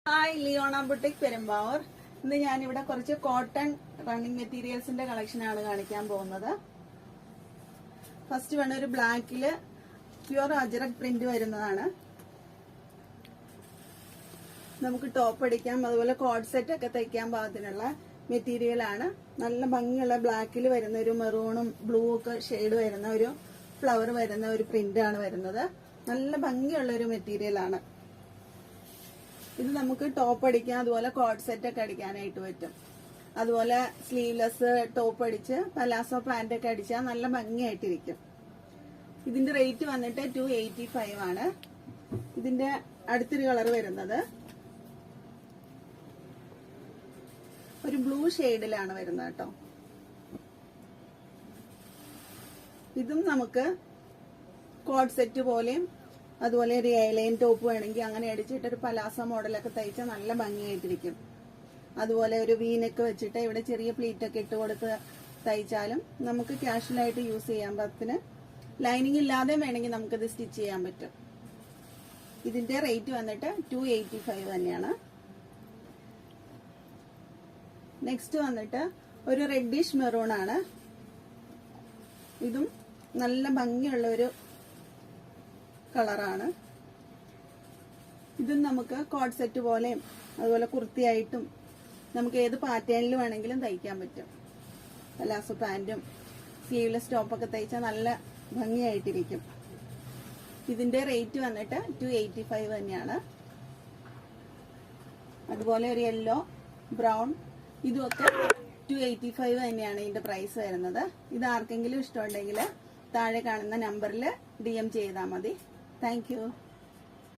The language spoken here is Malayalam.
Hi, Leona boutique Perumbavoor. ഇന്ന് ഞാനിവിടെ കുറച്ച് കോട്ടൺ റണ്ണിങ് മെറ്റീരിയൽസിന്റെ കളക്ഷനാണ് കാണിക്കാൻ പോകുന്നത്. ഫസ്റ്റ് വേണം ഒരു ബ്ലാക്കില് പ്യുവർ അജറക് പ്രിന്റ് വരുന്നതാണ്. നമുക്ക് ടോപ്പ് അടിക്കാം, അതുപോലെ കോഡ് സെറ്റ് ഒക്കെ തയ്ക്കാൻ പാകത്തിനുള്ള മെറ്റീരിയൽ ആണ്. നല്ല ഭംഗിയുള്ള ബ്ലാക്കിൽ വരുന്ന ഒരു മെറൂണും ബ്ലൂ ഒക്കെ ഷെയ്ഡ് വരുന്ന ഒരു ഫ്ലവർ വരുന്ന ഒരു പ്രിന്റ് ആണ് വരുന്നത്. നല്ല ഭംഗിയുള്ള ഒരു മെറ്റീരിയൽ ആണ്. ഇത് നമുക്ക് ടോപ്പ് അടിക്കാം, അതുപോലെ കോഡ് സെറ്റ് ഒക്കെ അടിക്കാനായിട്ട് പറ്റും. അതുപോലെ സ്ലീവ്ലെസ് ടോപ്പ് അടിച്ച് പലാസോ പാന്റ് ഒക്കെ അടിച്ചാൽ നല്ല ഭംഗിയായിട്ടിരിക്കും. ഇതിന്റെ റേറ്റ് വന്നിട്ട് 285 ആണ്. ഇതിന്റെ അടുത്തൊരു കളർ വരുന്നത് ഒരു ബ്ലൂ ഷെയ്ഡിലാണ് വരുന്നത് കേട്ടോ. ഇതും നമുക്ക് കോഡ് സെറ്റ് പോലെയും അതുപോലെ ഒരു എയർലൈൻ ടോപ്പ് വേണമെങ്കിൽ അങ്ങനെ അടിച്ചിട്ട് ഒരു പലാസോ മോഡലൊക്കെ തയ്ച്ചാൽ നല്ല ഭംഗിയായിട്ടിരിക്കും. അതുപോലെ ഒരു വീനൊക്കെ വെച്ചിട്ട് ഇവിടെ ചെറിയ പ്ലീറ്റ് ഒക്കെ ഇട്ട് കൊടുത്ത് തയ്ച്ചാലും നമുക്ക് കാഷ്വലായിട്ട് യൂസ് ചെയ്യാൻ പറ്റത്തിന്. ലൈനിങ് ഇല്ലാതെ വേണമെങ്കിൽ നമുക്കിത് സ്റ്റിച്ച് ചെയ്യാൻ പറ്റും. ഇതിന്റെ റേറ്റ് വന്നിട്ട് 285 തന്നെയാണ്. നെക്സ്റ്റ് വന്നിട്ട് ഒരു റെഡിഷ് മെറൂൺ ആണ്. ഇതും നല്ല ഭംഗിയുള്ള ഒരു കളറാണ്. ഇതും നമുക്ക് കോഡ് സെറ്റ് പോലെയും അതുപോലെ കുർത്തിയായിട്ടും നമുക്ക് ഏത് പാറ്റേണിൽ വേണമെങ്കിലും തയ്ക്കാൻ പറ്റും. പലാസോ പാന്റും സ്ലീവ്ലെസ് ടോപ്പൊക്കെ തയ്ച്ചാൽ നല്ല ഭംഗിയായിട്ടിരിക്കും. ഇതിന്റെ റേറ്റ് വന്നിട്ട് 285 തന്നെയാണ്. അതുപോലെ ഒരു യെല്ലോ ബ്രൗൺ ഇതുമൊക്കെ 285 തന്നെയാണ് ഇതിന്റെ പ്രൈസ് വരുന്നത്. ഇത് ആർക്കെങ്കിലും ഇഷ്ടമുണ്ടെങ്കിൽ താഴെ കാണുന്ന നമ്പറിൽ DM ചെയ്താൽ മതി. Thank you.